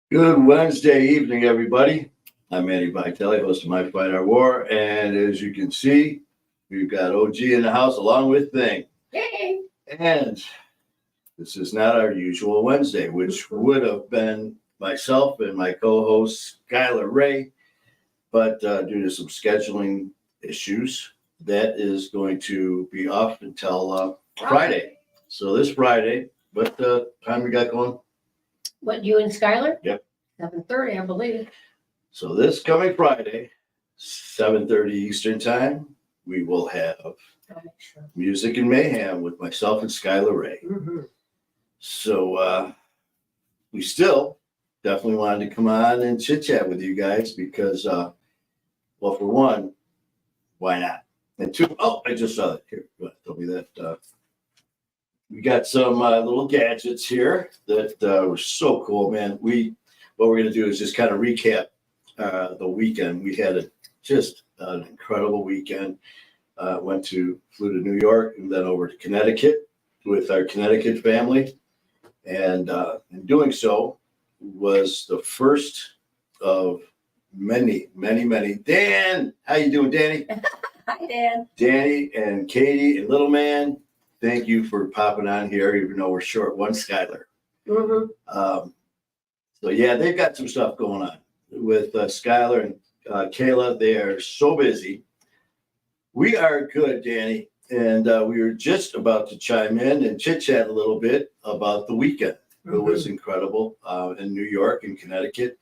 Good Wednesday evening, everybody. I'm Manny Vitelli, host of My Fight Our War, and as you can see, we've got OG in the house along with Thing. Yay! And this is not our usual Wednesday, which would have been myself and my co-host Skylar Ray, but due to some scheduling issues, that is going to be off until Friday. So this Friday, what time we got going? What, you and Skylar? Yep. 7:30, I believe. So this coming Friday, 7:30 Eastern time, we will have I'll make sure. Music and Mayhem with myself and Skylar Ray. Mm-hmm. So we still definitely wanted to come on and chit chat with you guys because, well, for one, why not? And two, I just saw it here. Tell me that we got some little gadgets here that were so cool, man. What we're going to do is just kind of recap the weekend. We had just an incredible weekend. Flew to New York and then over to Connecticut with our Connecticut family. And in doing so was the first of many, many, many. Dan, how you doing, Danny? Hi, Dan. Danny and Katie and Little Man, thank you for popping on here, even though we're short one Skylar. Mm-hmm. So yeah, they've got some stuff going on with Skylar and Kayla. They are so busy. We are good, Danny, and we were just about to chime in and chit chat a little bit about the weekend. Mm-hmm. It was incredible in New York and Connecticut.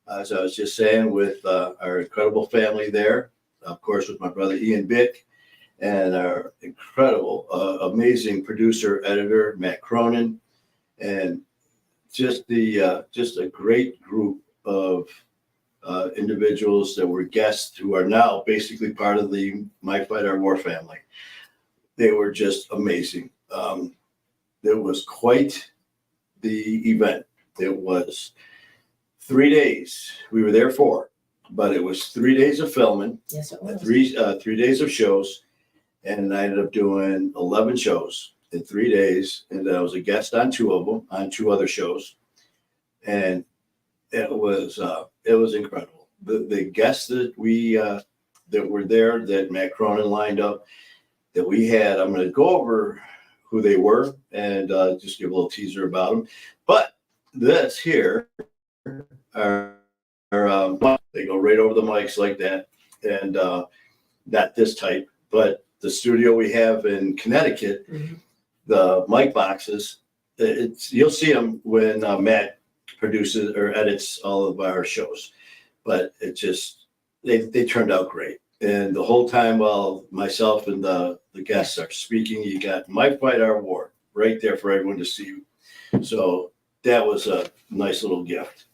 As I was just saying, with our incredible family there, of course, with my brother Ian Bick and our incredible, amazing producer, editor, Matt Cronin, and just a great group of individuals that were guests who are now basically part of the My Fight Our War family. They were just amazing. It was quite the event. It was 3 days. We were there 4, but it was 3 days of filming. Yes, it was. 3 days of shows, and I ended up doing 11 shows in 3 days, and I was a guest on 2 of them, on 2 other shows, and it was incredible. The guests that that were there, that Matt Cronin lined up, that we had. I'm going to go over who they were and just give a little teaser about them. But this here are they go right over the mics like that, and not this type, but the studio we have in Connecticut, Mm-hmm. the mic boxes. You'll see them when Matt produces or edits all of our shows, but it just they turned out great. And the whole time while myself and the guests are speaking, you got My Fight Our War right there for everyone to see. So that was a nice little gift.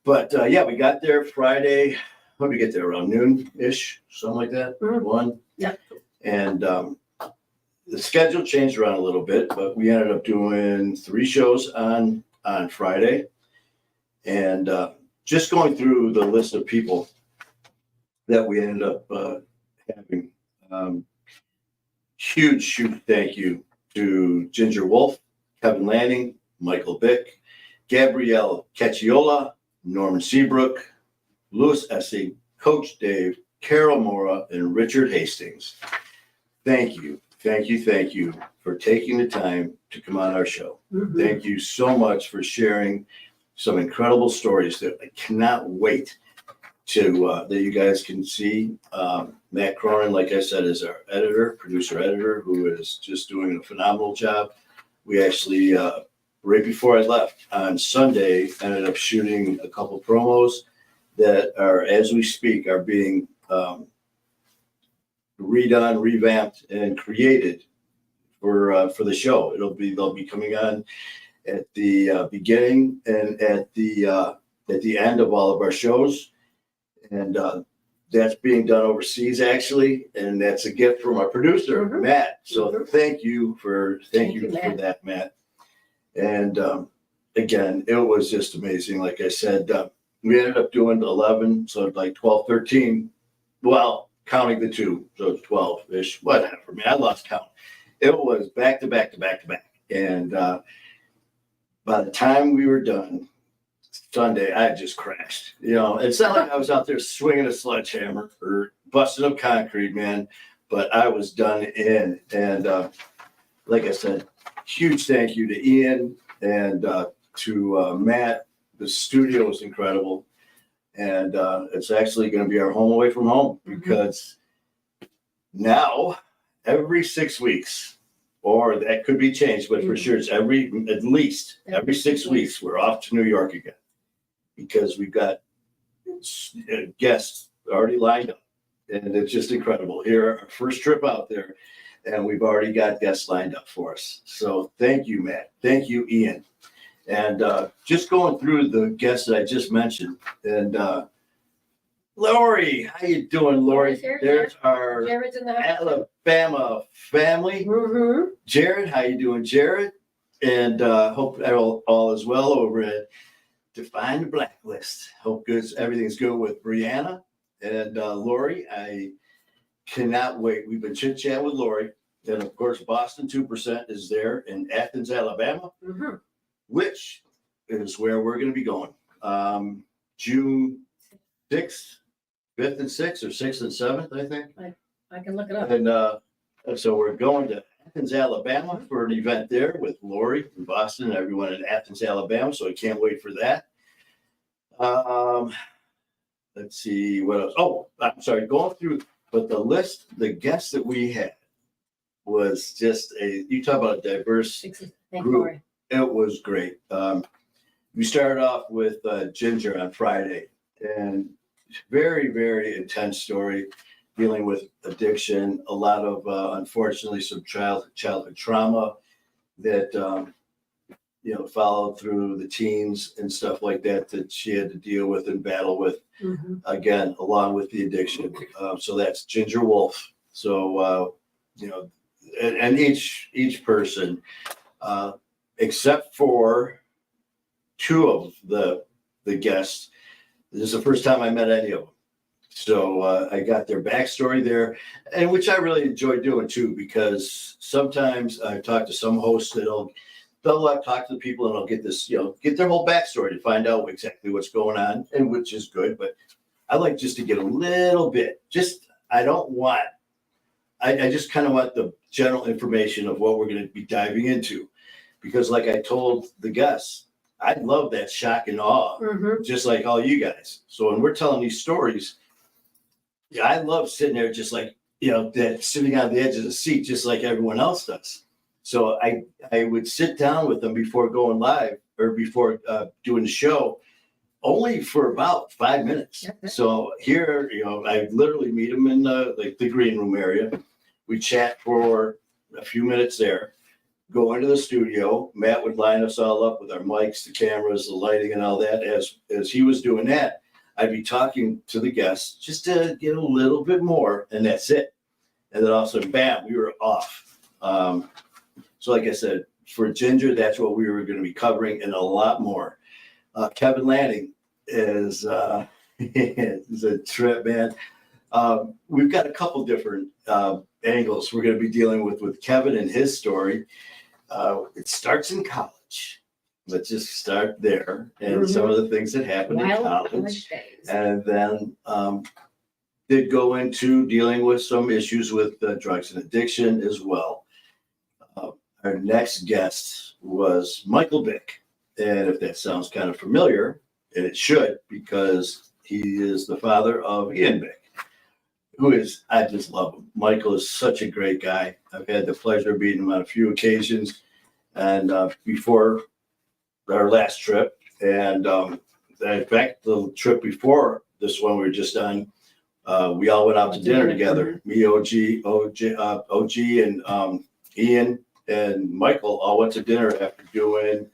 But yeah, we got there Friday. When did we get there? Around noon-ish, something like that. Mhm. 1. Yeah. And the schedule changed around a little bit, but we ended up doing 3 shows on Friday. And just going through the list of people that we ended up having. Huge thank you to Ginger Wolf, Kevin Lanning, Michael Bick, Gabrielle Cacciola, Norman Seabrook, Louis Essig, Coach Dave, Carol Mora, and Richard Hastings. Thank you for taking the time to come on our show. Mm-hmm. Thank you so much for sharing some incredible stories that I cannot wait to that you guys can see. Matt Cronin, like I said, is our producer editor, who is just doing a phenomenal job. We actually, right before I left on Sunday, ended up shooting a couple promos that are, as we speak, are being redone, revamped, and created for the show. They'll be coming on at the beginning and at the end of all of our shows, and that's being done overseas actually, and that's a gift from our producer, Mhm. Matt. So Mhm. thank you for Matt. that, Matt. And again, it was just amazing. Like I said, we ended up doing 11, so like 12, 13. Well, counting the 2, so it's 12-ish, whatever. I mean, I lost count. It was back to back to back to back. And by the time we were done, Sunday, I just crashed. It's not like I was out there swinging a sledgehammer or busting up concrete, man, but I was done in. And like I said, huge thank you to Ian and to Matt. The studio was incredible. And it's actually going to be our home away from home because now every 6 weeks, or that could be changed, but for sure it's at least every 6 weeks, we're off to New York again because we've got guests already lined up. And it's just incredible. Here, our first trip out there, and we've already got guests lined up for us. So thank you, Matt. Thank you, Ian. And just going through the guests that I just mentioned, and Lori, how you doing, Lori? There's our Jared's in the house. Alabama family. Mm-hmm. Jared, how you doing, Jared? And hope all is well over at Define the Blacklist. Hope everything's good with Brianna and Lori. I cannot wait. We've been chit-chatting with Lori. And of course, Boston 2% is there in Athens, Alabama, which is where we're going to be going. June 6th, 5th and 6th, or 6th and 7th, I think. I can look it up. And so we're going to Athens, Alabama for an event there with Lori in Boston and everyone in Athens, Alabama. So I can't wait for that. Let's see what else. Oh, I'm sorry, going through, but the guests that we had was just you talk about a diverse group. It was great. We started off with Ginger on Friday, and very, very intense story dealing with addiction, a lot of, unfortunately, some childhood trauma that, followed through the teens and stuff like that she had to deal with and battle with, again, along with the addiction. So that's Ginger Wolf. So, and each person, except for two of the guests, this is the first time I met any of them. So I got their backstory there, and which I really enjoy doing too, because sometimes I talk to some hosts they'll talk to the people and I'll get this, get their whole backstory to find out exactly what's going on, and which is good. But I like just to get a little bit. I just kind of want the general information of what we're going to be diving into, because like I told the guests, I love that shock and awe, just like all you guys. So when we're telling these stories, I love sitting there just like, that sitting on the edge of the seat, just like everyone else does. So I would sit down with them before going live or before doing the show, only for about 5 minutes. So here, I literally meet them in the green room area. We chat for a few minutes there, go into the studio. Matt would line us all up with our mics, the cameras, the lighting, and all that. As he was doing that, I'd be talking to the guests just to get a little bit more, and that's it. And then all of a sudden, bam, we were off. So like I said, for Ginger, that's what we were going to be covering, and a lot more. Kevin Lanning is is a trip, man. We've got a couple different angles we're going to be dealing with Kevin and his story. It starts in college. Let's just start there, and some of the things that happened in college, and then did go into dealing with some issues with drugs and addiction as well. Our next guest was Michael Bick, and if that sounds kind of familiar, and it should, because he is the father of Ian Bick, I just love him. Michael is such a great guy. I've had the pleasure of meeting him on a few occasions, and before our last trip, and in fact, the trip before this one we were just on, we all went out to dinner together. Me, OG, and Ian and Michael all went to dinner after doing.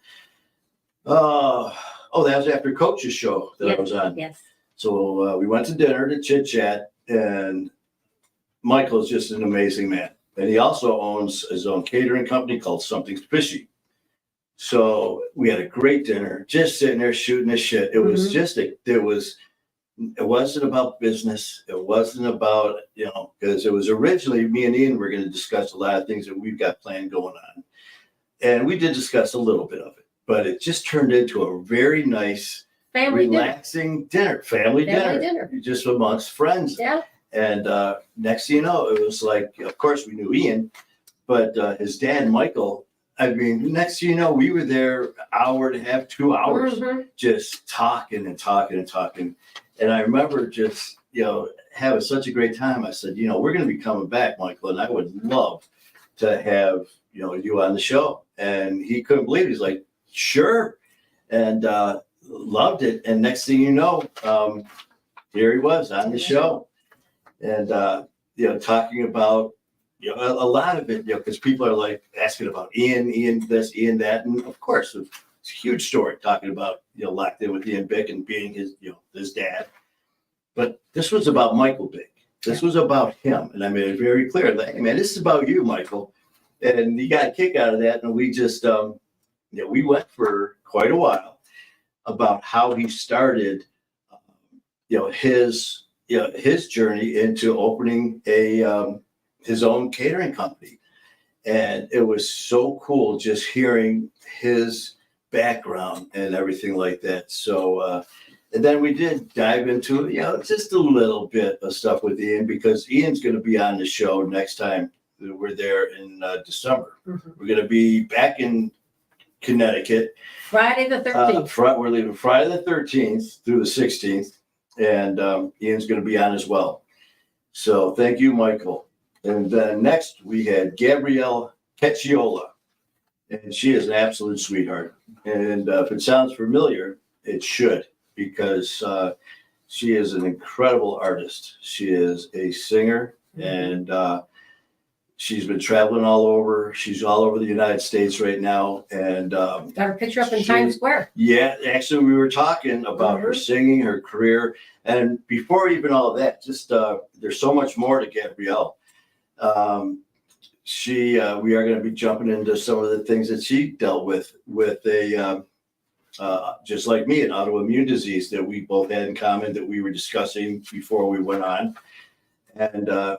That was after Coach's show that I was on. Yes. So we went to dinner to chit chat, and Michael is just an amazing man, and he also owns his own catering company called Something's Fishy. So we had a great dinner, just sitting there shooting the shit. It was just it wasn't about business. It wasn't about, because it was originally me and Ian were going to discuss a lot of things that we've got planned going on. And we did discuss a little bit of it, but it just turned into a very nice Family dinner. relaxing dinner, family dinner, just amongst friends. Yeah. And next thing you know, it was like, of course, we knew Ian, but his dad, Michael. I mean, next thing you know, we were there an hour and a half, 2 hours, just talking and talking and talking. And I remember just, having such a great time. I said, we're going to be coming back, Michael, and I would love to have, you on the show. And he couldn't believe it. He's like, sure. And loved it. And next thing you know, here he was on the show. And, talking about, a lot of it, because people are like asking about Ian this, Ian that. And of course, it's a huge story talking about, locked in with Ian Bick and being his dad. But this was about Michael Bick. This was about him. And I made it very clear that, hey, man, this is about you, Michael. And he got a kick out of that. And we just, we went for quite a while about how he started, his journey into opening his own catering company. And it was so cool just hearing his background and everything like that. So, and then we did dive into, just a little bit of stuff with Ian, because Ian's going to be on the show next time we're there in December. We're going to be back in Connecticut. Friday the 13th. We're leaving Friday the 13th through the 16th. And Ian's going to be on as well. So thank you, Michael. And then next we had Gabrielle Cacciola, and she is an absolute sweetheart. And if it sounds familiar, it should, because she is an incredible artist. She is a singer, and she's been traveling all over. She's all over the United States right now. And got her picture up in Times Square. Yeah, actually, we were talking about her singing, her career. And before even all of that, just there's so much more to Gabrielle. We are going to be jumping into some of the things that she dealt with a just like me, an autoimmune disease that we both had in common that we were discussing before we went on. And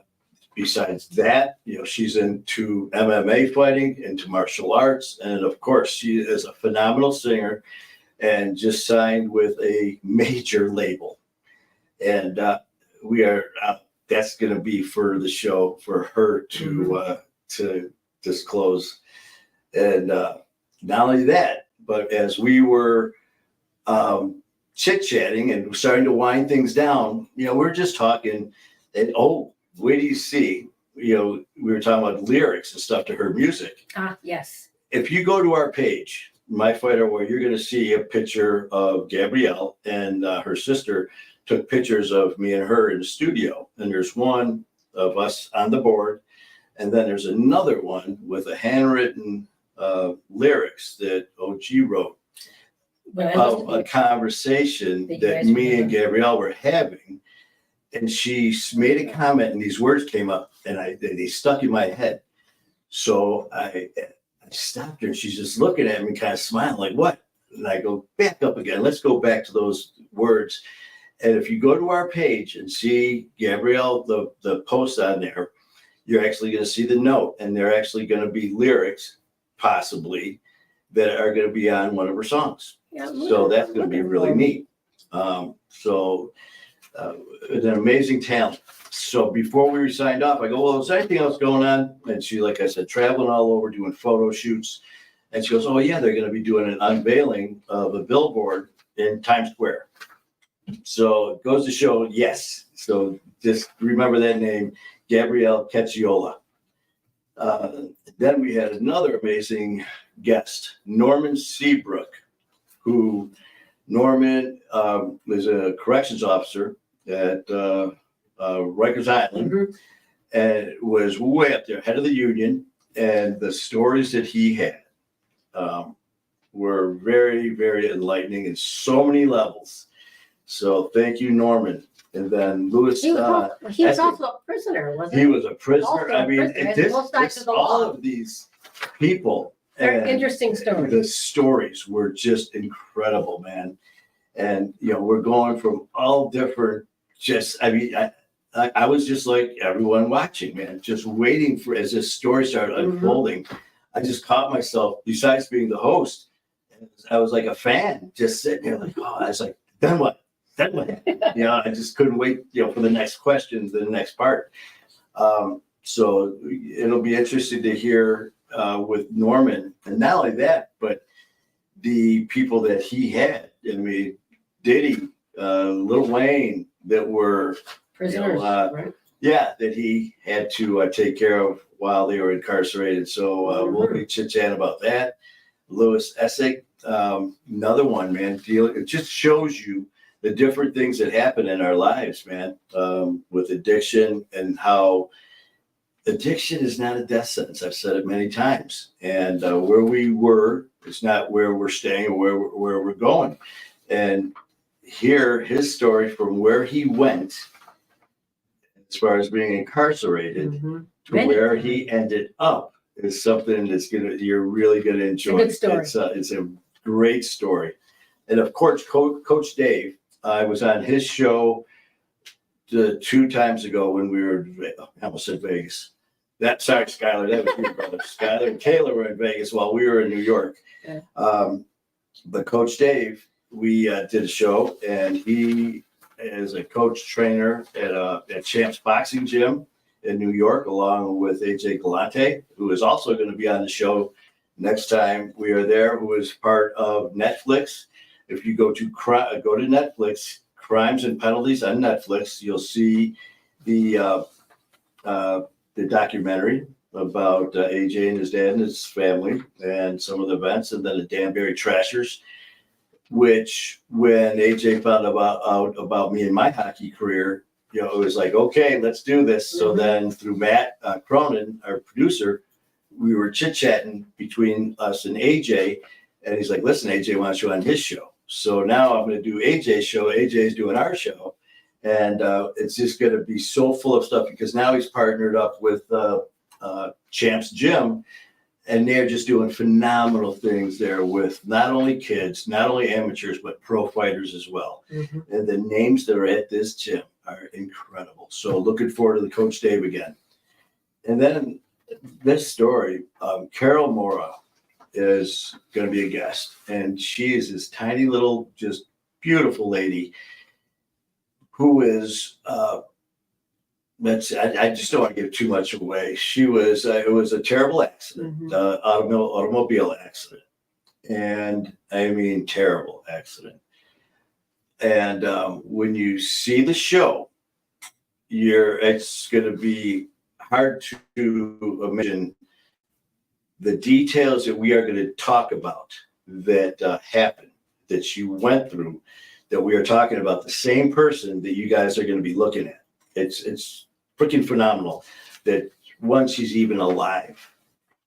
besides that, she's into MMA fighting, into martial arts, and of course, she is a phenomenal singer and just signed with a major label. And we are. That's going to be for the show for her to disclose. And not only that, but as we were chit-chatting and starting to wind things down, we're just talking, and wait do you see, we were talking about lyrics and stuff to her music. Yes. If you go to our page, My Fighter War, you're going to see a picture of Gabrielle, and her sister took pictures of me and her in the studio. And there's one of us on the board. And then there's another one with a handwritten lyrics that OG wrote of a conversation that me and Gabrielle were having. And she made a comment, and these words came up, and they stuck in my head. So I stopped her, and she's just looking at me, kind of smiling, like, what? And I go, back up again. Let's go back to those words. And if you go to our page and see Gabrielle, the post on there, you're actually going to see the note, and they're actually going to be lyrics, possibly, that are going to be on one of her songs. Yeah, so that's going to be really neat. An amazing talent. So before we signed off, I go, well, is there anything else going on? And she, like I said, traveling all over, doing photo shoots. And she goes, oh, yeah, they're going to be doing an unveiling of a billboard in Times Square. So it goes to show, yes. So just remember that name, Gabrielle Cacciola. Then we had another amazing guest, Norman Seabrook, who Norman was a corrections officer at Rikers Island, and was way up there, head of the union. And the stories that he had were very, very enlightening in so many levels. So thank you, Norman. And then Louis. He was also a prisoner, wasn't he? He was a prisoner. I mean, all of these people. Very interesting stories. The stories were just incredible, man. And, we're going from all different, I was just like everyone watching, man, just waiting for, as this story started unfolding, I just caught myself, besides being the host, I was like a fan, just sitting there like, oh, I was like, then what? Then what? I just couldn't wait, for the next question, the next part. So it'll be interesting to hear with Norman, and not only that, but the people that he had. I mean, Diddy, Lil Wayne, that were Prisoners, right? yeah, that he had to take care of while they were incarcerated. So we'll be chit-chatting about that. Louis Essig, another one, man. It just shows you the different things that happen in our lives, man, with addiction, and how addiction is not a death sentence. I've said it many times. And where we were is not where we're staying or where we're going. And hear his story from where he went as far as being incarcerated to where he ended up is something that's you're really gonna enjoy. It's a good story. It's a great story. And of course, Coach Dave, I was on his show 2 times ago when we were, I almost said Vegas. Sorry, Skylar, that was your brother. Skylar and Kayla were in Vegas while we were in New York. Yeah. But Coach Dave, we did a show, and he is a coach trainer at Champs Boxing Gym in New York, along with AJ Galante, who is also going to be on the show next time we are there, who is part of Netflix. If you go to Netflix, Crimes and Penalties on Netflix, you'll see the documentary about AJ and his dad and his family and some of the events, and then the Danbury Trashers, which when AJ found out about me and my hockey career, it was like, okay, let's do this. So then through Matt Cronin, our producer, we were chit-chatting between us and AJ, and he's like, listen, AJ wants you on his show. So now I'm going to do AJ's show. AJ's doing our show. And it's just going to be so full of stuff because now he's partnered up with Champs Gym, and they're just doing phenomenal things there with not only kids, not only amateurs, but pro fighters as well. And the names that are at this gym are incredible. So looking forward to the Coach Dave again. And then this story, Carol Mora is going to be a guest, and she is this tiny little, just beautiful lady who is, I just don't want to give too much away. She was, it was a terrible accident, automobile accident. And I mean, terrible accident. And when you see the show, it's going to be hard to imagine the details that we are going to talk about that happened, that she went through, that we are talking about the same person that you guys are going to be looking at. It's freaking phenomenal that one, she's even alive,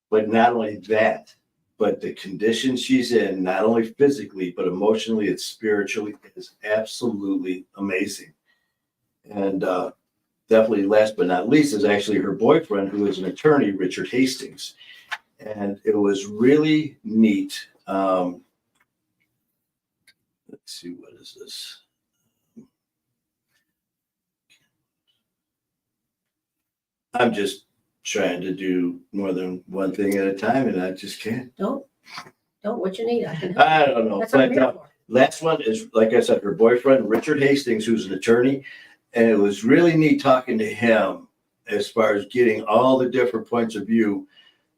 but not only that, but the condition she's in, not only physically, but emotionally and spiritually, is absolutely amazing. And definitely last but not least is actually her boyfriend, who is an attorney, Richard Hastings. And it was really neat. Let's see, what is this? I'm just trying to do more than one thing at a time, and I just can't. Don't. What you need, I can help. I don't know. That's what I'm here for. Last one is, like I said, her boyfriend, Richard Hastings, who's an attorney. And it was really neat talking to him as far as getting all the different points of view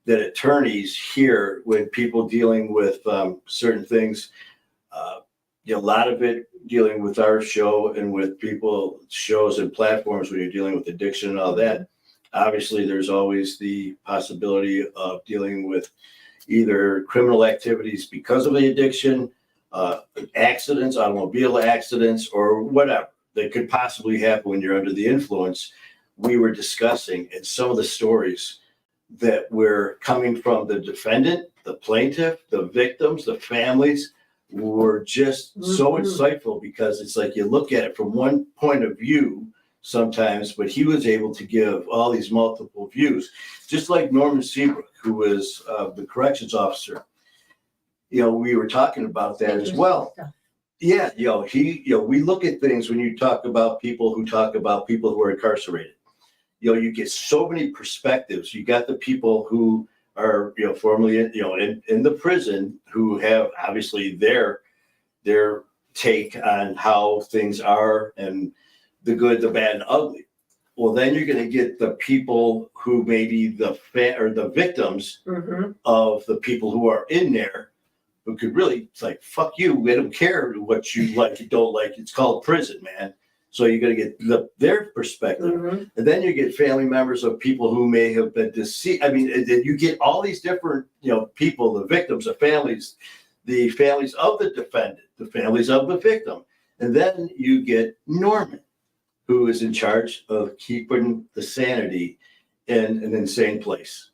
that attorneys hear when people dealing with certain things. A lot of it dealing with our show and with people, shows and platforms when you're dealing with addiction and all that. Obviously, there's always the possibility of dealing with either criminal activities because of the addiction, accidents, automobile accidents, or whatever that could possibly happen when you're under the influence. We were discussing, and some of the stories that were coming from the defendant, the plaintiff, the victims, the families, were just so insightful, because it's like you look at it from one point of view sometimes, but he was able to give all these multiple views, just like Norman Seabrook, who was the corrections officer. We were talking about that as well. Yeah, we look at things when you talk about people who are incarcerated. You get so many perspectives. You got the people who are, formerly, in the prison, who have obviously their take on how things are and the good, the bad, and ugly. Well, then you're going to get the people who may be the victims Mm-hmm. of the people who are in there, who could really, it's like, fuck you, we don't care what you like, you don't like. It's called prison, man. So you're going to get their perspective. Mm-hmm. And then you get family members of people who may have been deceived. I mean, you get all these different, people, the victims, the families of the defendant, the families of the victim. And then you get Norman, who is in charge of keeping the sanity in an insane place.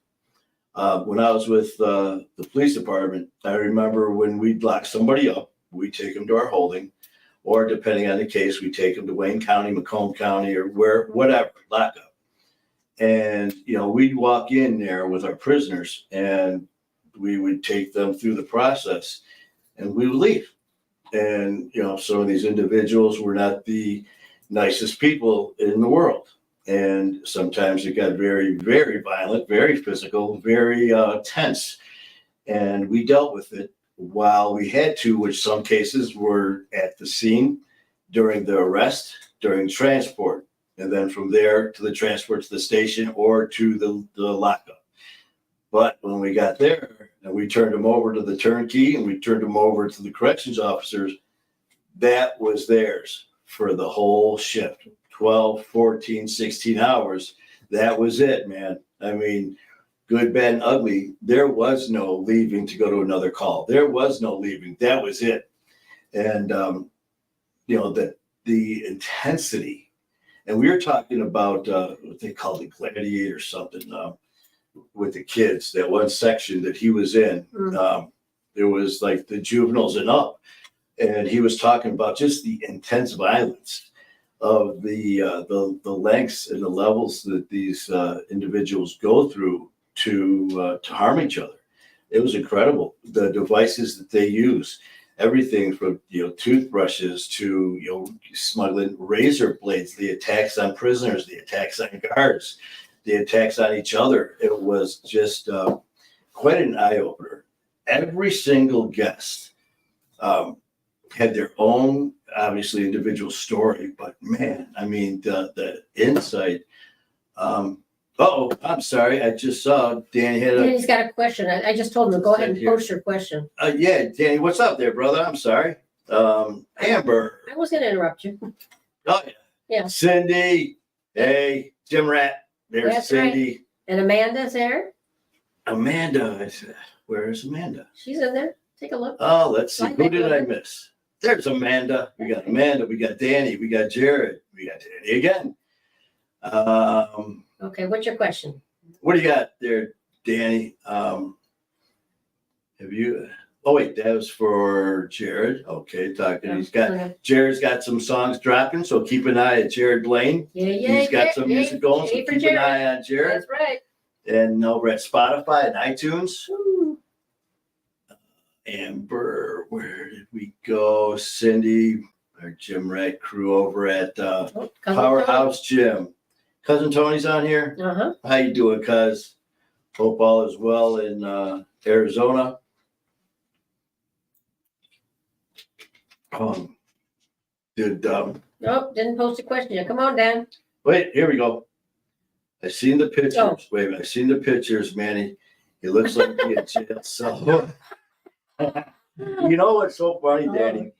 When I was with the police department, I remember when we'd lock somebody up, we'd take them to our holding, or depending on the case, we'd take them to Wayne County, Macomb County, or whatever, lockup. And, we'd walk in there with our prisoners and we would take them through the process and we would leave. And, some of these individuals were not the nicest people in the world. And sometimes it got very, very violent, very physical, very tense. And we dealt with it while we had to, which some cases were at the scene during the arrest, during transport, and then from there to the transport to the station or to the lockup. But when we got there and we turned them over to the turnkey and we turned them over to the corrections officers, that was theirs for the whole shift, 12, 14, 16 hours. That was it, man. I mean, good, bad, and ugly. There was no leaving to go to another call. There was no leaving. That was it. And, the intensity. And we were talking about what they call the gladiator or something with the kids, that one section that he was in. It was like the juveniles and up. And he was talking about just the intense violence of the lengths and the levels that these individuals go through to harm each other. It was incredible. The devices that they use, everything from toothbrushes to smuggling razor blades, the attacks on prisoners, the attacks on guards, the attacks on each other. It was just quite an eye opener. Every single guest had their own, obviously, individual story, but man, I mean, the insight. I'm sorry. I just saw Danny had Danny's got a question. I just told him to go ahead and Here. post your question. Yeah, Danny, what's up there, brother? I'm sorry. Amber. I was going to interrupt you. Oh, yeah. Yeah. Cindy. Hey, Jim Rat. There's That's Cindy. right. And Amanda's there. Amanda. I said, where is Amanda? She's in there. Take a look. Oh, let's see. Slide Who back did I over. miss? There's Amanda. We got Amanda. We got Danny. We got Jared. We got Danny again. Okay, what's your question? What do you got there, Danny? Have you? Oh wait, that was for Jared. Okay, talking. Okay. Jared's got some songs dropping, so keep an eye at Jared Blaine. Yeah. He's got some music going, so Yay for keep an eye on Jared. That's right. And over at Spotify and iTunes. Woo. Amber, where did we go? Cindy, our Jim Rat crew over at Cousin Powerhouse Gym. Cousin Tony's on here. Tony. Uh-huh. How you doing, cuz? Hope all is well in Arizona. Nope, didn't post a question yet. Come on, Dan. Wait, here we go. I seen the pictures. Oh. Wait a minute, I seen the pictures, Manny. He looks like he in jail. So, you know what's so funny, Danny?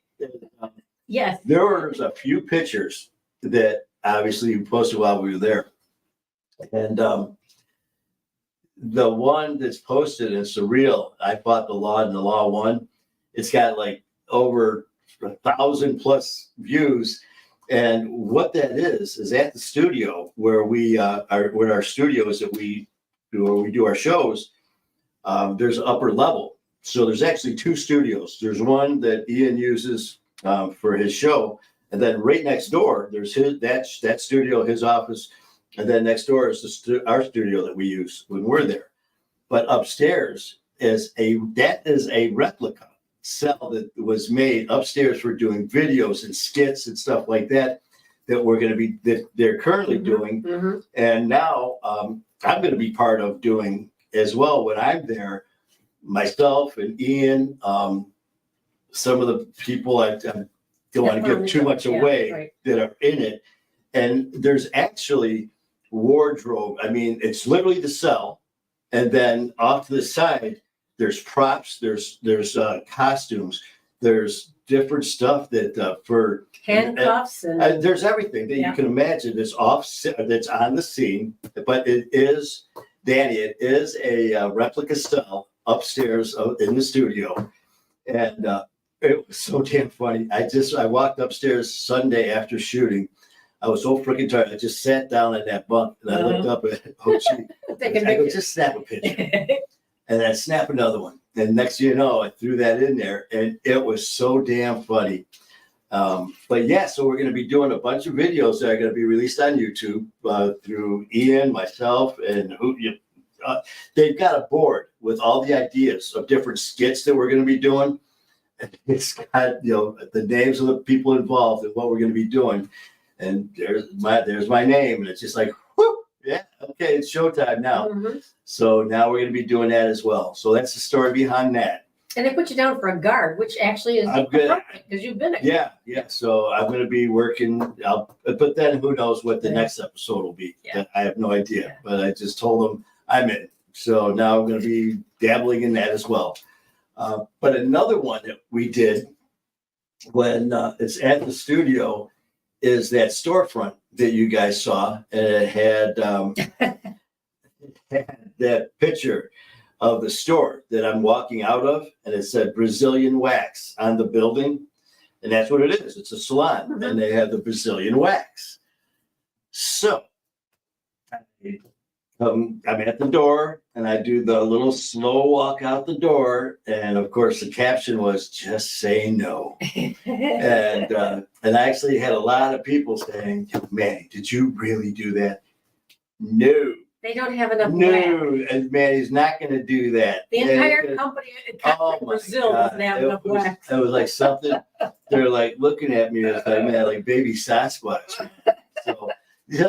Yes. There was a few pictures that obviously you posted while we were there. And the one that's posted in Surreal, I bought the Law and the Law one. It's got like over 1,000+ views. And what that is at the studio where we where our studios that we do our shows. There's upper level. So there's actually two studios. There's one that Ian uses for his show. And then right next door, there's that studio, his office. And then next door is our studio that we use when we're there. But upstairs is a replica cell that was made upstairs for doing videos and skits and stuff like that we're going to be, that they're currently doing. Mm-hmm. And now I'm going to be part of doing as well when I'm there, myself and Ian, some of the people don't want to give too much away right. that are in it. And there's actually wardrobe. I mean, it's literally the cell. And then off to the side, there's props, there's costumes, there's different stuff that for Handcuffs and there's everything that you can imagine that's that's on the scene. But it is, Danny, it is a replica cell upstairs in the studio. And it was so damn funny. I walked upstairs Sunday after shooting. I was so freaking tired. I just sat down in that bunk and I looked up at I go, just snap a picture. And I snap another one. And next thing you know, I threw that in there and it was so damn funny. But yeah, so we're going to be doing a bunch of videos that are going to be released on YouTube through Ian, myself, and they've got a board with all the ideas of different skits that we're going to be doing. It's got, the names of the people involved and what we're going to be doing. And there's my name. And it's just like, whoop, yeah, okay, it's showtime now. Mhm. So now we're going to be doing that as well. So that's the story behind that. And they put you down for a guard, which actually is because you've been a guard. Yeah. So I'm going to be working, but then who knows what the next episode will be. Yeah. I have no idea, but I just told them I'm in. So now I'm going to be dabbling in that as well. But another one that we did when it's at the studio is that storefront that you guys saw. And it had, that picture of the store that I'm walking out of, and it said Brazilian wax on the building. And that's what it is. It's a salon, Mm-hmm. and they have the Brazilian wax. So I'm at the door, and I do the little slow walk out the door. And of course, the caption was just say no. And I actually had a lot of people saying, Manny, did you really do that? No. They don't have enough wax. No, and Manny's not going to do that. The entire company in Brazil doesn't have enough wax. It was like something, they're like looking at me as like, man, like baby Sasquatch. So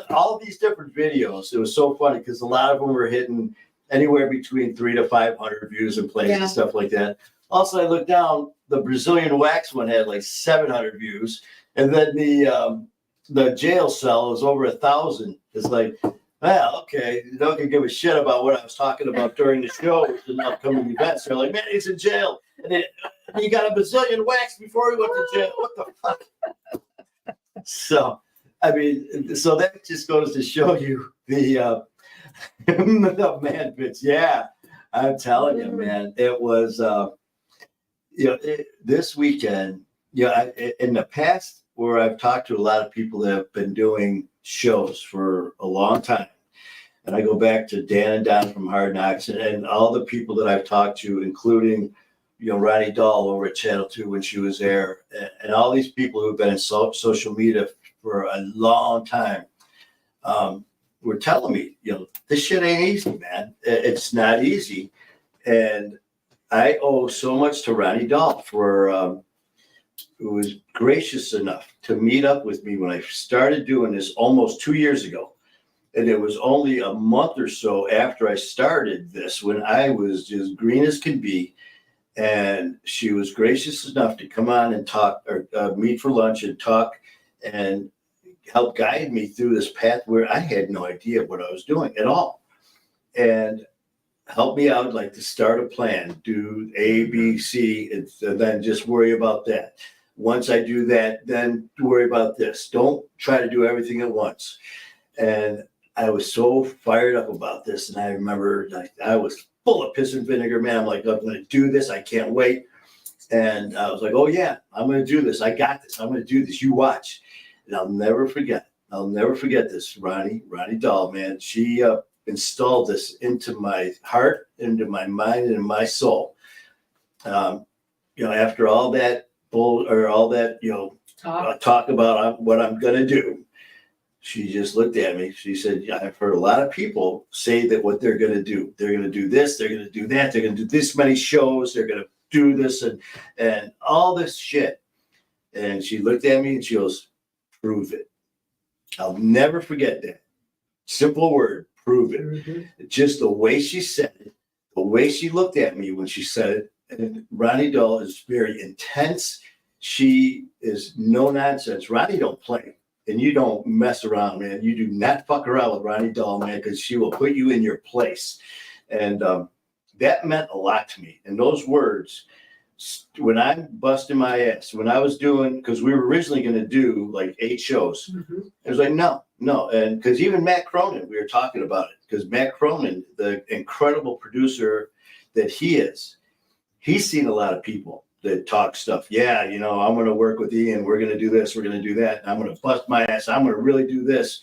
all these different videos, it was so funny because a lot of them were hitting anywhere between 300 to 500 views in place and stuff like that. Also, I looked down, the Brazilian wax one had like 700 views. And then the jail cell was over 1,000. It's like, well, okay, you don't give a shit about what I was talking about during the show and upcoming events. They're like, man, he's in jail. And he got a Brazilian wax before he went to jail. What the fuck? So, I mean, so that just goes to show you the man bits. Yeah, I'm telling you, man, it was, this weekend, in the past where I've talked to a lot of people that have been doing shows for a long time. And I go back to Dan and Don from Hard Knocks and all the people that I've talked to, including, Ronnie Dahl over at Channel 2 when she was there, and all these people who've been in social media for a long time, were telling me, this shit ain't easy, man. It's not easy. And I owe so much to Ronnie Dahl for, who was gracious enough to meet up with me when I started doing this almost 2 years ago. And it was only a month or so after I started this when I was just green as can be. And she was gracious enough to come on and talk or meet for lunch and talk and help guide me through this path where I had no idea what I was doing at all. And help me out, like to start a plan, do A, B, C, and then just worry about that. Once I do that, then worry about this. Don't try to do everything at once. And I was so fired up about this. And I remember I was full of piss and vinegar, man. I'm like, I'm going to do this. I can't wait. And I was like, oh yeah, I'm going to do this. I got this. I'm going to do this. You watch. And I'll never forget this. Ronnie Dahl, man. She installed this into my heart, into my mind, and in my soul. After all that talk about what I'm going to do, she just looked at me. She said, yeah, I've heard a lot of people say that what they're going to do. They're going to do this. They're going to do that. They're going to do this many shows. They're going to do this and all this shit. And she looked at me and she goes, prove it. I'll never forget that. Simple word, prove it. Mm-hmm. Just the way she said it, the way she looked at me when she said it. And Ronnie Dahl is very intense. she is no nonsense. Ronnie don't play, and you don't mess around, man. You do not fuck around with Ronnie Dahl, man, because she will put you in your place. And that meant a lot to me. And those words, when I'm busting my ass, when I was doing, because we were originally going to do like 8 shows, it was like, no. And because even Matt Cronin, we were talking about it, because Matt Cronin, the incredible producer that he is, he's seen a lot of people that talk stuff. Yeah, I'm going to work with Ian. We're going to do this. We're going to do that. I'm going to bust my ass. I'm going to really do this.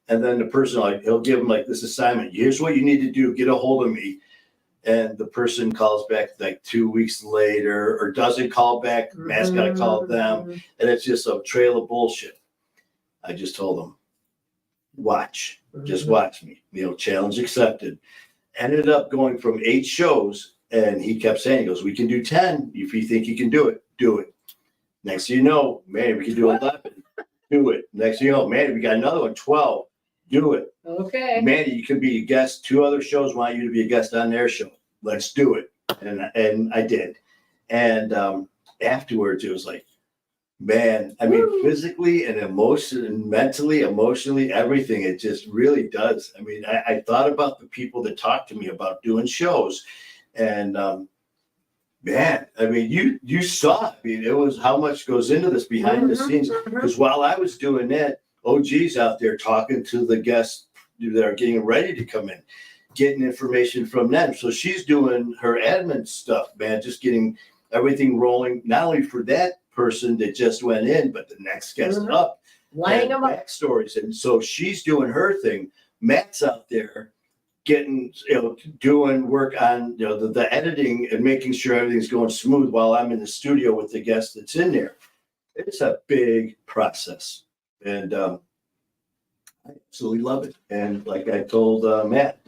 And then the person, like, he'll give him like this assignment. Here's what you need to do. Get a hold of me. And the person calls back like 2 weeks later or doesn't call back. Matt's got to call them. And it's just a trail of bullshit. I just told them, watch. Just watch me. Challenge accepted. Ended up going from 8 shows. And he kept saying, he goes, we can do 10. If you think you can do it, do it. Next thing you know, man, we can do 11. Do it. Next thing you know, man, we got another one, 12. Do it. Okay. Mandy, you could be a guest. 2 other shows want you to be a guest on their show. Let's do it. And I did. And afterwards, it was like, man, I mean, physically and emotionally, mentally, emotionally, everything, it just really does. I mean, I thought about the people that talked to me about doing shows. And man, I mean, you saw, I mean, it was how much goes into this behind the scenes. Because while I was doing that, OG's out there talking to the guests that are getting ready to come in, getting information from them. So she's doing her admin stuff, man, just getting everything rolling, not only for that person that just went in, but the next guest up. Lining them up. Backstories. And so she's doing her thing. Matt's out there getting, doing work on, the editing and making sure everything's going smooth while I'm in the studio with the guest that's in there. It's a big process. And I absolutely love it. And like I told Matt,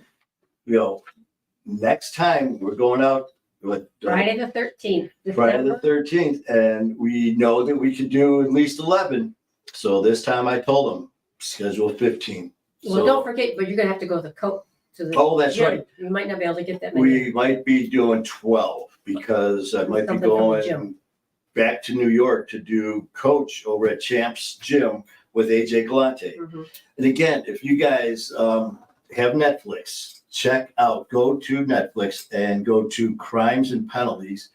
next time we're going out with Friday the 13th. Friday the 13th, and we know that we could do at least 11. So this time I told them, schedule 15. Well, don't forget, but you're going to have to go to the coat. That's gym. right. You might not be able to get that many. We might be doing 12 because I might be going back to New York to do coach over at Champ's Gym with AJ Galante. And again, if you guys have Netflix, go to Netflix and go to Crimes and Penalties.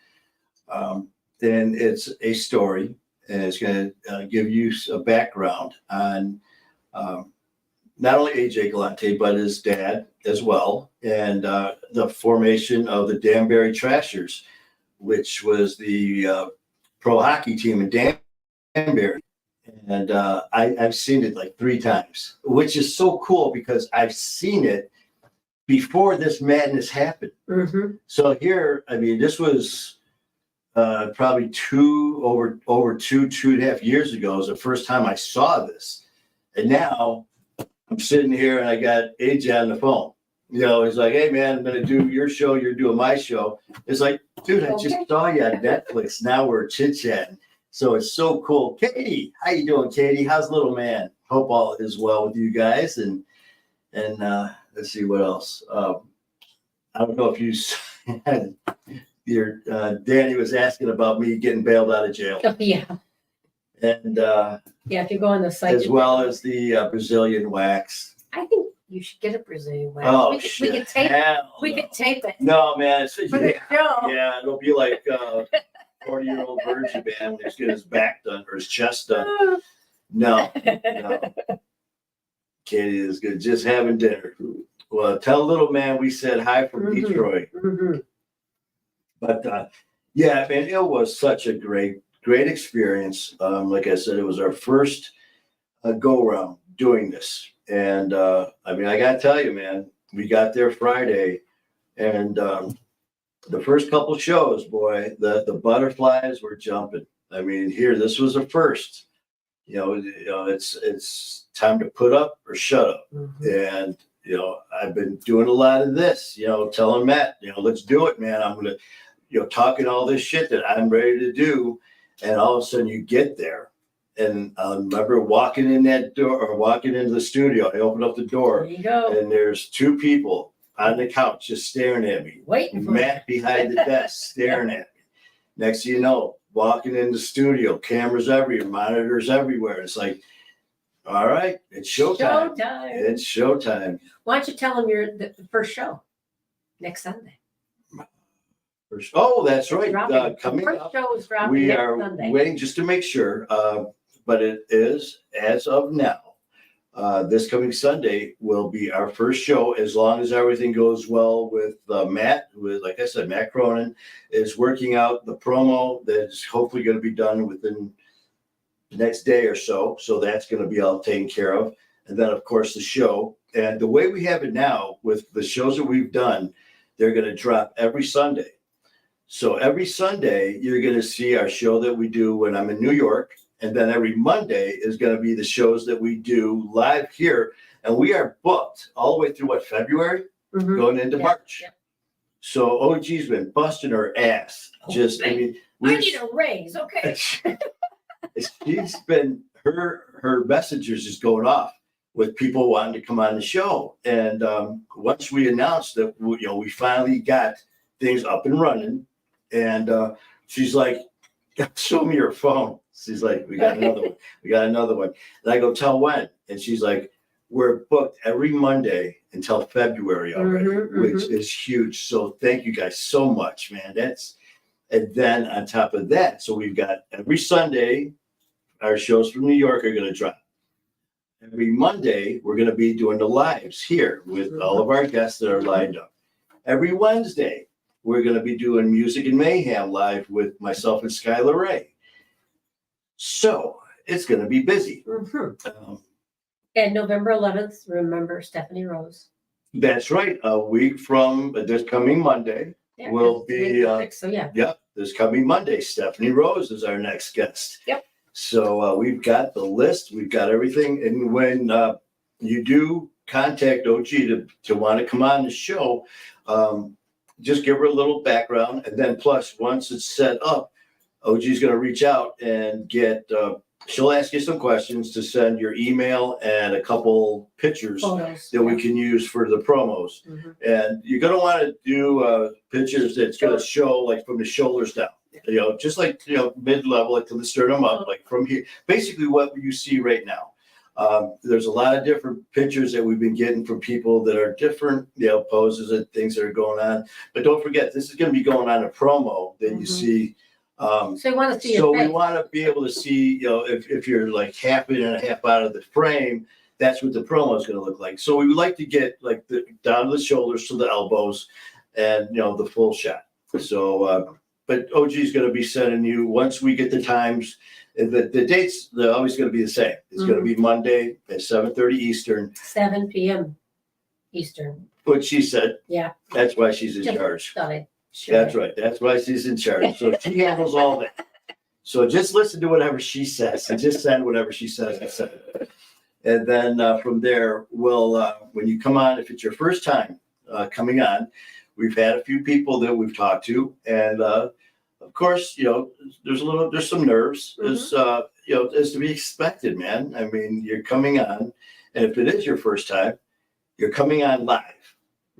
Then it's a story, and it's going to give you a background on not only AJ Galante, but his dad as well, and the formation of the Danbury Trashers, which was the pro hockey team in Danbury. And I've seen it like 3 times, which is so cool because I've seen it before this madness happened. So here, I mean, this was probably 2.5 years ago was the first time I saw this. And now I'm sitting here and I got AJ on the phone. He's like, hey man, I'm going to do your show. You're doing my show. It's like, dude, I just saw you on Netflix. Now we're chit-chatting. So it's so cool. Katie, how you doing, Katie? How's little man? Hope all is well with you guys. And let's see what else. I don't know if you your Danny was asking about me getting bailed out of jail. Oh, yeah. And if you go on the site, as well as the Brazilian wax. I think you should get a Brazilian wax. Oh, we could tape it. No, man. For the show. Yeah, it'll be like 40-year-old virgin man that's getting his back done or his chest done. No. Katie is good. Just having dinner. Well, tell little man we said hi from Detroit. But yeah, man, it was such a great experience. Like I said, it was our first go around doing this. And I mean, I gotta tell you, man, we got there Friday, and the first couple shows, boy, the butterflies were jumping. I mean, this was a first. It's time to put up or shut up. And I've been doing a lot of this. Telling Matt, let's do it, man. I'm gonna, talking all this shit that I'm ready to do, and all of a sudden you get there. And I remember walking in that door or walking into the studio. I opened up the door, there you go. And there's 2 people on the couch just staring at me. Waiting for Matt behind the desk staring at me. Next thing you know, walking in the studio, cameras everywhere, monitors everywhere. It's like, all right, it's showtime. Showtime. It's showtime. Why don't you tell them the first show next Sunday? Oh, that's right. Coming Coming first up, show is dropping we next are Sunday. waiting just to make sure, but it is, as of now, this coming Sunday will be our first show, as long as everything goes well with Matt, like I said, Matt Cronin is working out the promo that's hopefully going to be done within the next day or so. So that's going to be all taken care of. And then, of course, the show. And the way we have it now with the shows that we've done, they're going to drop every Sunday. So every Sunday, you're going to see our show that we do when I'm in New York. And then every Monday is going to be the shows that we do live here. And we are booked all the way through February, going into March. Yeah. So OG's been busting her ass. I need a raise. Okay. She's been, her messengers is going off with people wanting to come on the show. And once we announced that, we finally got things up and running, and she's like, show me your phone. She's like, we got another one. We got another one. And I go, tell when? And she's like, we're booked every Monday until February already, which is huge. So thank you guys so much, man. And then on top of that, so we've got every Sunday, our shows from New York are going to drop. Every Monday, we're going to be doing the lives here with all of our guests that are lined up. Every Wednesday, we're going to be doing Music and Mayhem live with myself and Skylar Ray. So it's going to be busy. And November 11th, remember Stephanie Rose. That's right. A week from this coming Monday will be. This coming Monday, Stephanie Rose is our next guest. Yep. So we've got the list, we've got everything. And when you do contact OG to want to come on the show, just give her a little background. And then plus, once it's set up, OG's going to reach out and she'll ask you some questions to send your email and a couple pictures that we can use for the promos. And you're going to want to do pictures that's going to show like from the shoulders down. Just like, mid-level, like to the sternum up, like from here, basically what you see right now. There's a lot of different pictures that we've been getting from people that are different, poses and things that are going on. But don't forget, this is going to be going on a promo that you see. So you want to see so we want to be able to see, if you're like half in and a half out of the frame, that's what the promo is going to look like. So we would like to get like down to the shoulders to the elbows and, the full shot. So, but OG is going to be sending you, once we get the times, the dates, they're always going to be the same. It's going to be Monday at 7:30 Eastern. 7 p.m. Eastern. What she said. Yeah. That's why she's in charge. Sure. That's right. That's why she's in charge. So she handles all that. So just listen to whatever she says and just send whatever she says. And then from there, when you come on, if it's your first time coming on, we've had a few people that we've talked to, and of course, there's some nerves. There's as to be expected, man. I mean, you're coming on, and if it is your first time, you're coming on live,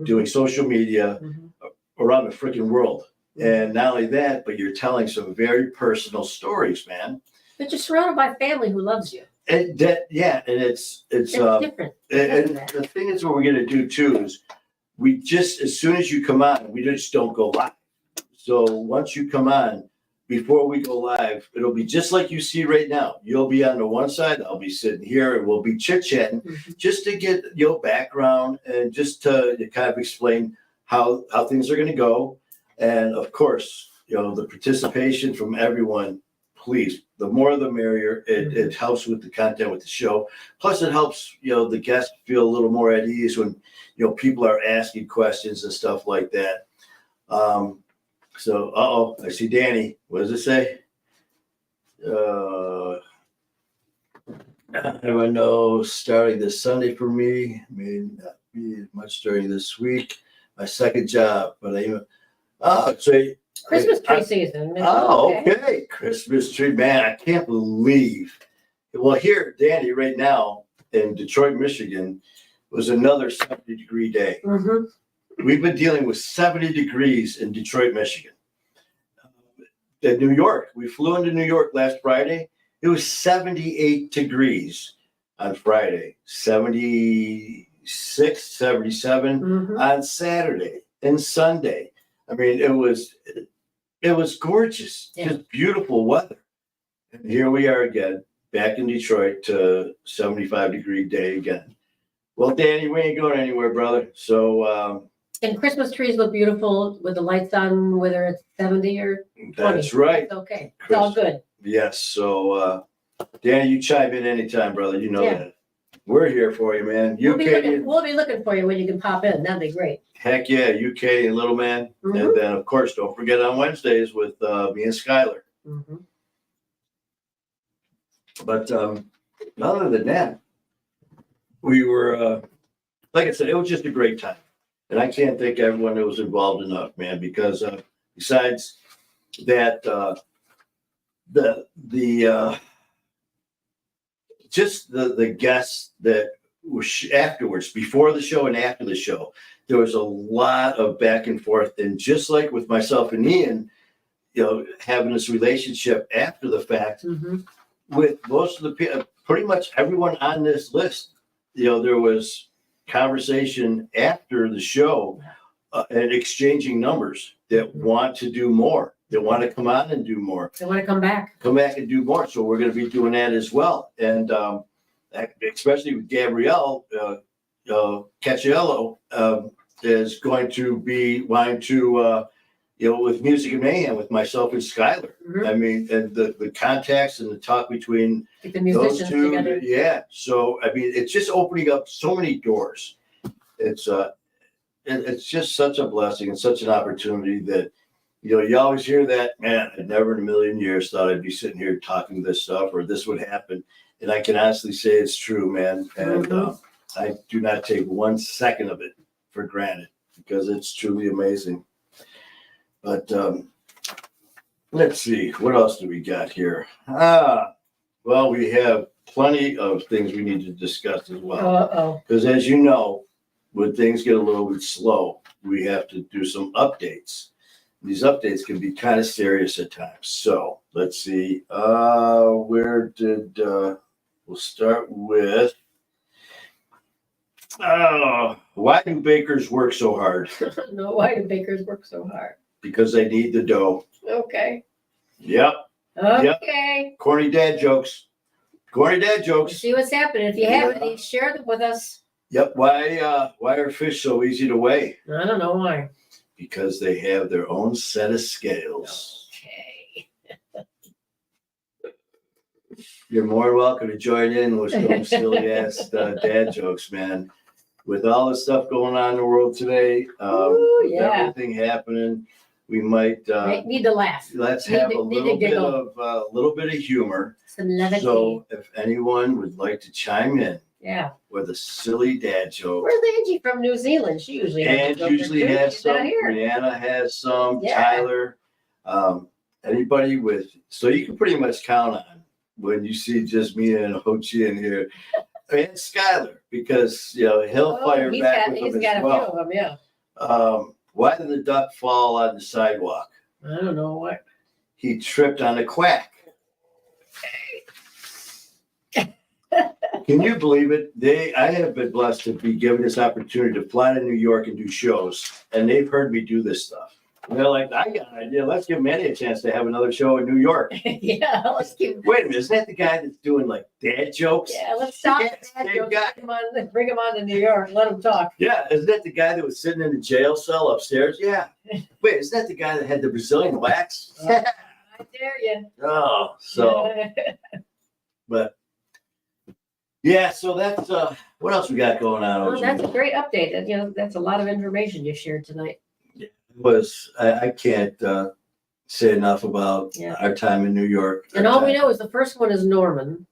doing social media around the freaking world. And not only that, but you're telling some very personal stories, man. But you're surrounded by family who loves you. And it's different. And the thing is, what we're going to do too is we just, as soon as you come on, we just don't go live. So once you come on, before we go live, it'll be just like you see right now. You'll be on the one side, I'll be sitting here, and we'll be chit-chatting just to get your background and just to kind of explain how things are going to go. And of course, the participation from everyone, please, the more the merrier. It helps with the content with the show. Plus it helps, the guests feel a little more at ease when, people are asking questions and stuff like that. So, I see Danny. What does it say? I know starting this Sunday for me may not be much during this week. My second job, but Christmas tree season. Okay. Christmas tree, man. I can't believe. Well, here, Danny, right now in Detroit, Michigan, was another 70-degree day. We've been dealing with 70 degrees in Detroit, Michigan. at New York. We flew into New York last Friday. It was 78 degrees on Friday, 76, 77 Mhm. on Saturday and Sunday. I mean, it was gorgeous, Yeah. just beautiful weather. And here we are again, back in Detroit to 75-degree day again. Well, Danny, we ain't going anywhere, brother. So And Christmas trees look beautiful with the lights on, whether it's 70 or 20. that's right. It's okay. It's all good. Yes. So Danny, you chime in anytime, brother. You know Yeah. that. We're here for you, man. We'll be UK, looking for you when you can pop in. That'd be great. heck yeah, UK and Little Man. Mhm. And then, of course, don't forget on Wednesdays with me and Skylar. Mhm. But other than that, we were, like I said, it was just a great time. And I can't thank everyone that was involved enough, man, because besides that, just the guests that were afterwards, before the show and after the show, there was a lot of back and forth. And just like with myself and Ian, having this relationship after the fact, Mhm. with most of the people, pretty much everyone on this list, there was conversation after the show and exchanging numbers that want to do more, that want to come on and do more, They want to come back. come back and do more. So we're going to be doing that as well. And especially with Gabrielle Cacciello is going to be wanting to, with Music and Mayhem with myself and Skylar. Mhm. I mean, and the contacts and the talk between Get the those musicians two, together. yeah. So I mean, it's just opening up so many doors. It's just such a blessing and such an opportunity that you always hear that, man. I never in a million years thought I'd be sitting here talking this stuff or this would happen, and I can honestly say it's true, man. And Mhm. I do not take 1 second of it for granted because it's truly amazing. But let's see, what else do we got here? Well, we have plenty of things we need to discuss as well. Uh-oh. Because as you know, when things get a little bit slow, we have to do some updates. These updates can be kind of serious at times. So let's see, we'll start with, why do bakers work so hard? No, why do bakers work so hard? Because they need the dough. Okay. Yep. Okay. Corny dad jokes. Corny dad Let's jokes. see what's happening. If you have any, share them with us. Yep. Why are fish so easy to weigh? I don't know why. Because they have their own set of scales. Okay. You're more than welcome to join in with some silly ass dad jokes, man. With all the stuff going on in the world today, Ooh, with yeah. everything happening, we might Need to laugh. let's Need have to- a need to little bit giggle. of humor. Some levity. So if anyone would like to chime in Yeah. with a silly dad joke, Where's Angie from New Zealand? She usually has a and joke or usually two. has She's some. not here. Brianna has some. Yeah. Tyler, anybody with. So you can pretty much count on when you see just me and Hochi in here, and Skylar, because he'll fire back with He's them got as a well. few of them, yeah. Why did the duck fall on the sidewalk? I don't know what. He tripped on a quack. Can you believe it? I have been blessed to be given this opportunity to fly to New York and do shows, and they've heard me do this stuff. And they're like, I got an idea. Let's give Manny a chance to have another show in New York. Yeah, let's keep. Wait a minute, isn't that the guy that's doing like dad jokes? Yeah, let's stop Yes, that. same guy. Bring him on to New York. Let him talk. Yeah, isn't that the guy that was sitting in the jail cell upstairs? Yeah. Wait, isn't that the guy that had the Brazilian wax? I dare you. Oh, so, but yeah, so that's what else we got going on? Well, that's a great update. That's a lot of information you shared tonight. I can't say enough about Yeah. our time in New York. And all we know is the first one is Norm.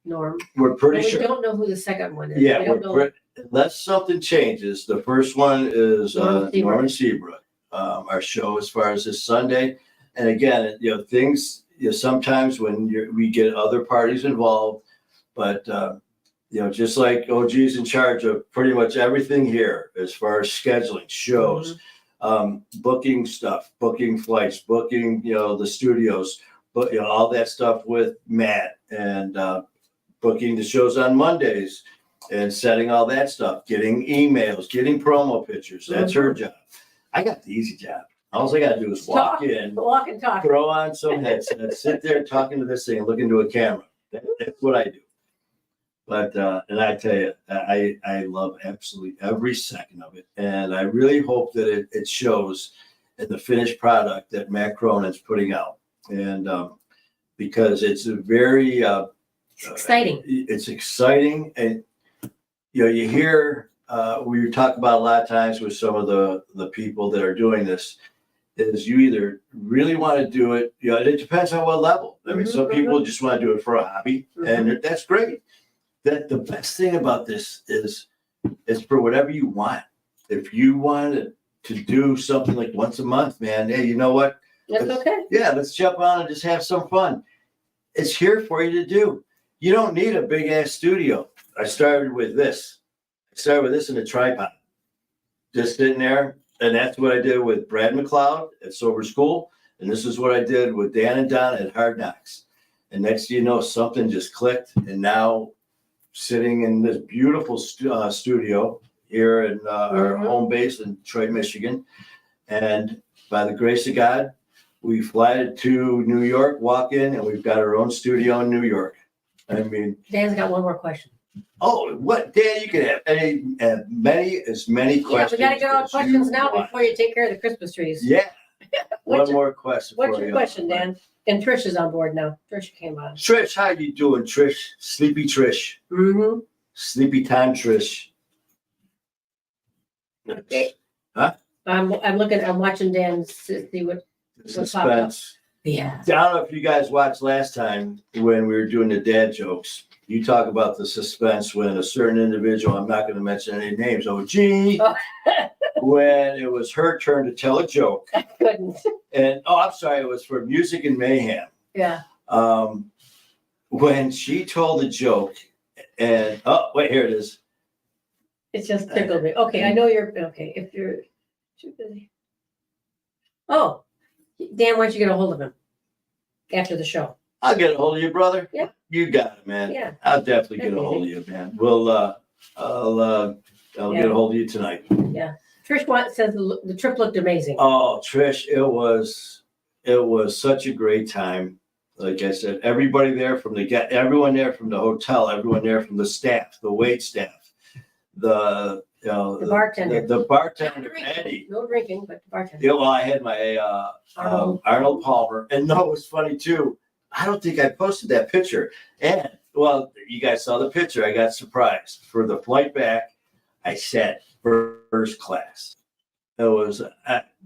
We're pretty And we sure. don't know who the second one is. Yeah, We don't know. unless something changes, the first one is Norman Seabrook. Norman Seabrook. Our show as far as this Sunday. And again, things, sometimes when we get other parties involved, but just like OG's in charge of pretty much everything here as far as scheduling shows, booking stuff, booking flights, booking, the studios, but, all that stuff with Matt and booking the shows on Mondays and setting all that stuff, getting emails, getting promo pictures. That's her job. I got the easy job. All I got to do is walk in, Walk and talk. throw on some headsets, sit there talking to this thing and look into a camera. That's what I do. But, and I tell you, I love absolutely every second of it. And I really hope that it shows in the finished product that Matt Cronin's putting out. And because it's a very, Exciting. It's exciting. And, you hear, we talk about a lot of times with some of the people that are doing this, is you either really want to do it, it depends on what level. I mean, some people just want to do it for a hobby, and that's great. That the best thing about this is it's for whatever you want. If you wanted to do something like once a month, man, hey, you know what? That's okay. Yeah, let's jump on and just have some fun. It's here for you to do. You don't need a big ass studio. I started with this. In a tripod. Just sitting there. And that's what I did with Brad McLeod at Sober School. And this is what I did with Dan and Don at Hard Knocks. And next thing you know, something just clicked. And now sitting in this beautiful studio here in our home base in Detroit, Michigan. And by the grace of God, we fly to New York, walk in, and we've got our own studio in New York. I mean, Dan's got one more question. oh, what, Dan? You can have as many questions. Yeah, we gotta get all as questions you now want. before you take care of the Christmas trees. Yeah. What's One more question. What's for your you. question, Dan? And Trish is on board now. Trish came on. Trish, how you doing, Trish? Sleepy Trish. Mm-hmm. Sleepy time, Trish. Okay. Huh? I'm watching Dan see what. Suspense. Yeah. I don't know if you guys watched last time when we were doing the dad jokes. You talk about the suspense when a certain individual, I'm not going to mention any names, when it was her turn to tell a joke. I couldn't. And, I'm sorry, it was for Music and Mayhem. Yeah. When she told the joke, and, wait, here it is. It just tickled me. Okay, I know you're, okay, if you're too busy. Oh, Dan, why don't you get a hold of him after the show? I'll get a hold of you, brother. Yeah. You got it, man. Yeah. I'll definitely get a hold of you, man. I'll get a hold of you tonight. Yeah. Trish says the trip looked amazing. Oh, Trish, it was such a great time. Like I said, everybody there everyone there from the hotel, everyone there from the staff, the wait staff, the bartender. the bartender, Eddie. No drinking, but the bartender. Yeah, well, I had my Arnold Palmer, and no, it was funny too. I don't think I posted that picture, and well, you guys saw the picture. I got surprised for the flight back. I sat first class. It was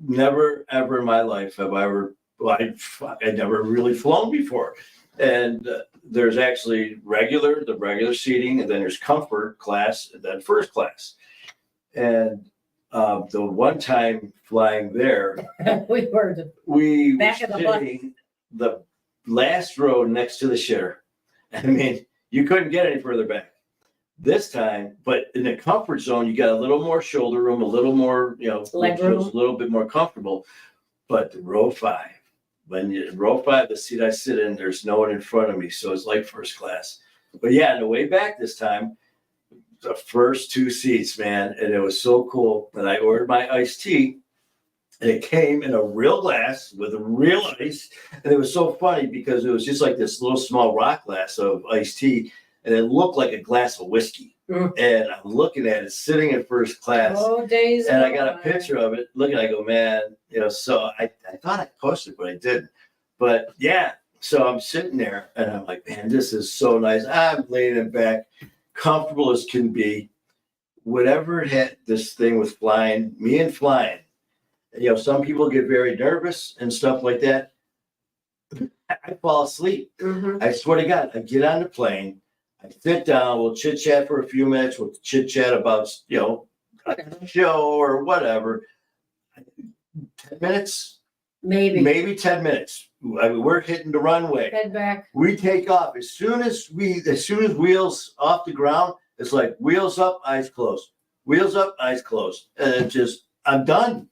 never ever in my life have I ever. Well, I'd never really flown before, and there's actually the regular seating, and then there's comfort class, and then first class. And the one time flying there, we were back of the bus. sitting the last row next to the shitter. I mean, you couldn't get any further back. This time, but in the comfort zone, you got a little more shoulder room, a little more, leg room, a little bit more comfortable. But row 5. Row 5, the seat I sit in, there's no one in front of me, so it's like first class. But yeah, on the way back this time, the first 2 seats, man, and it was so cool. And I ordered my iced tea, and it came in a real glass with a real ice. And it was so funny because it was just like this little small rock glass of iced tea, and it looked like a glass of whiskey. And I'm looking at it sitting in first class. Oh, days. And I got a picture of it. Looking, I go, man, so I thought I posted, but I didn't. But yeah, so I'm sitting there and I'm like, man, this is so nice. I'm laying back, comfortable as can be. Whatever it had, this thing with flying, some people get very nervous and stuff like that. I fall asleep. Mm-hmm. I swear to God, I get on the plane. I sit down, we'll chit chat for a few minutes. We'll chit chat about, a show or whatever. 10 minutes, maybe 10 minutes. I mean, we're hitting the runway. Head back. We take off as soon as wheels off the ground. It's like wheels up, eyes closed. Wheels up, eyes closed, and it just I'm done.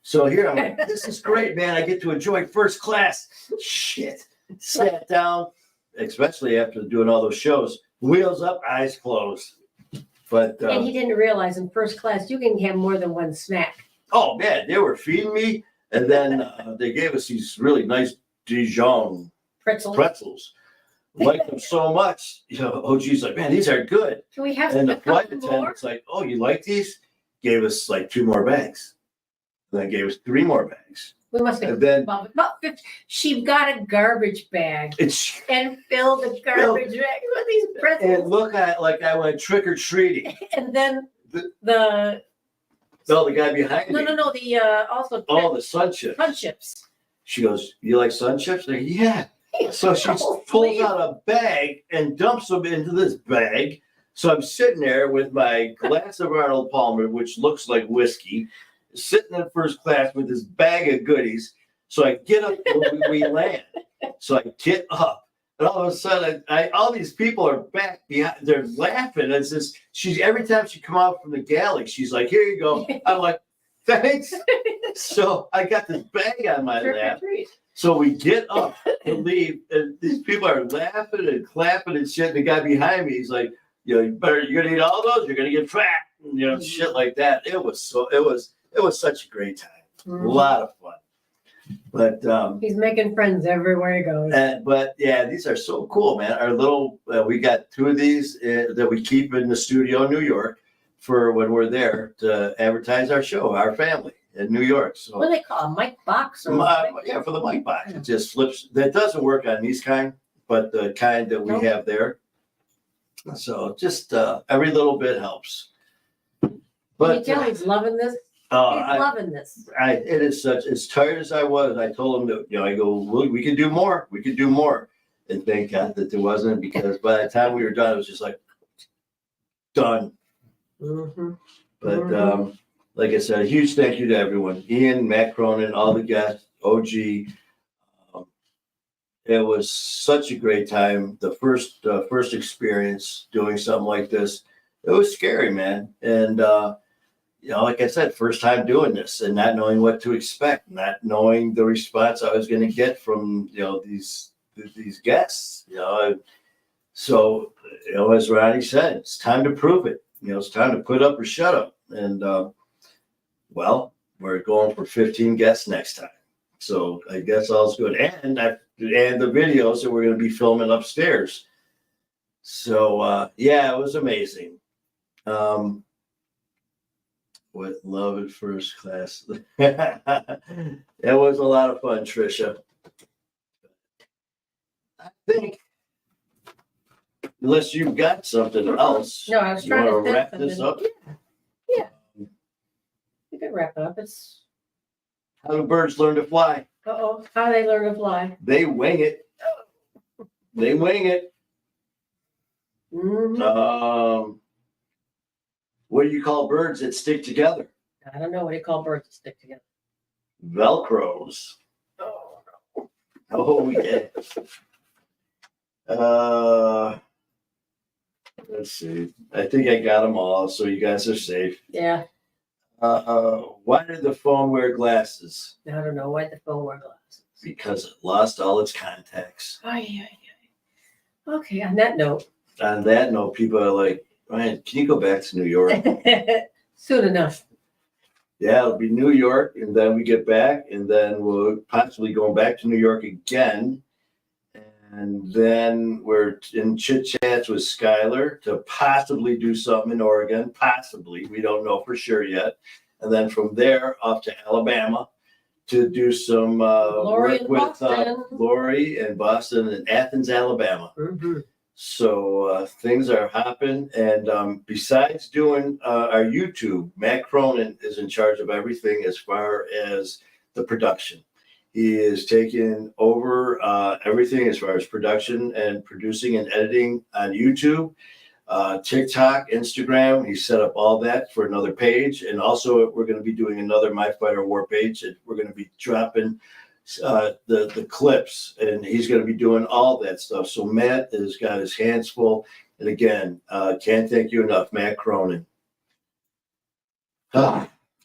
So here I'm like, this is great, man. I get to enjoy first class. Shit. Sat down, especially after doing all those shows. Wheels up, eyes closed. But And he didn't realize in first class you can have more than one snack. oh man, they were feeding me, and then they gave us these really nice Dijon pretzels. Liked them so much, OG's like, man, these are good. Can we have And a the flight couple more? attendant's like, oh, you like these? Gave us like 2 more bags. Then gave us 3 more bags. We must have And then about 50. She got a garbage bag it's and filled the garbage bag with these and pretzels. look at like I went trick or treating. And then The the guy behind me. no the also Oh, the sun chips. sun chips. She goes, you like sun chips? Like, yeah. So she Oh, pulls please. out a bag and dumps them into this bag. So I'm sitting there with my glass of Arnold Palmer, which looks like whiskey, sitting in first class with this bag of goodies. So I get up when we land. So I get up, and all of a sudden, all these people are back behind. They're laughing. It's just every time she come out from the galley, she's like, "Here you go." I'm like, "Thanks." So I got this bag on my Trick or lap. treat. So we get up and leave, and these people are laughing and clapping and shit. And the guy behind me, he's like, you're gonna eat all those, you're gonna get fat, and, shit like that. It was such a great time. Mhm. A lot of fun. But He's making friends everywhere he goes. but yeah, these are so cool, man. Our little we got 2 of these that we keep in the studio in New York for when we're there to advertise our show, our family in New York. So What do they call a mic box? Or yeah, for the mic box, it just flips. That doesn't work on these kind, but the kind that we Nope. have there. So just every little bit helps. Can But you tell he's loving this? He's loving this. it is such, as tired as I was, I told him that, I go, we could do more. We could do more. And thank God that there wasn't, because by the time we were done, it was just like, done. Mm-hmm. But like I said, a huge thank you to everyone. Ian, Matt Cronin, all the guests, OG. It was such a great time. The first experience doing something like this, it was scary, man. And like I said, first time doing this and not knowing what to expect, not knowing the response I was going to get from these guests. So as Ronnie said, it's time to prove it. It's time to put up or shut up. And well, we're going for 15 guests next time. So I guess all's good. And the videos that we're going to be filming upstairs. So yeah, it was amazing. With love at first class. It was a lot of fun, Trisha. I think, unless you've got something else, No, I was you trying want to to think wrap this up? Yeah. You could wrap it up. It's How do birds learn to fly? how they learn to fly. They wing it. They wing it. Mhm. What do you call birds that stick together? I don't know what do you call birds that stick together. Velcros. Oh, Oh yeah. Let's see. I think I got them all, so you guys are safe. yeah. Why did the phone wear glasses? I don't know why the phone wear glasses. Because it lost all its contacts. Okay. On that note. On that note, people are like, Ryan, can you go back to New York? Soon enough. Yeah, it'll be New York, and then we get back, and then we'll possibly going back to New York again. And then we're in chit chats with Skylar to possibly do something in Oregon. Possibly. We don't know for sure yet. And then from there off to Alabama to do some Lori work in with Boston. Lori in Boston and Athens, Alabama. Mm-hmm. So things are hopping. And besides doing our YouTube, Matt Cronin is in charge of everything as far as the production. He is taking over everything as far as production and producing and editing on YouTube, TikTok, Instagram. He set up all that for another page. And also we're going to be doing another My Fighter War page. And we're going to be dropping the clips, and he's going to be doing all that stuff. So Matt has got his hands full. And again, can't thank you enough, Matt Cronin.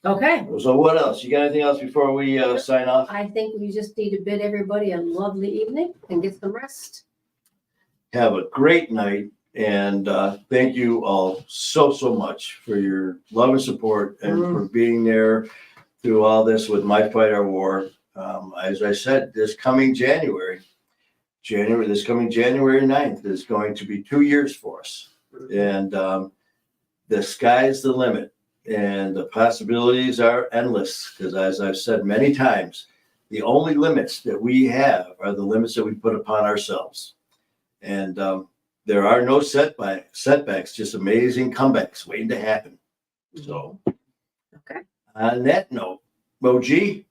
Okay, So what else? You got anything else before we sign off? I think we just need to bid everybody a lovely evening and get some rest. Have a great night, and thank you all so much for your love and support and for being there through all this with My Fight Our War. As I said, this coming January 9th is going to be 2 years for us. And the sky's the limit, and the possibilities are endless, because as I've said many times, the only limits that we have are the limits that we put upon ourselves. And there are no setbacks, just amazing comebacks waiting to happen. So, Okay. on that note, Moji,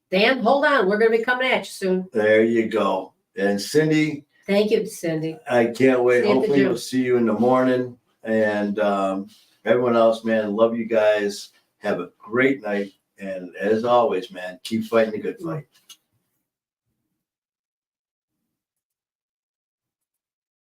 Dan, hold on. We're going to be coming at you soon. there you go. And Cindy, Thank you, Cindy. I can't wait. See you at the Hopefully gym. we'll see you in the morning. And everyone else, man, love you guys. Have a great night. And as always, man, keep fighting the good fight.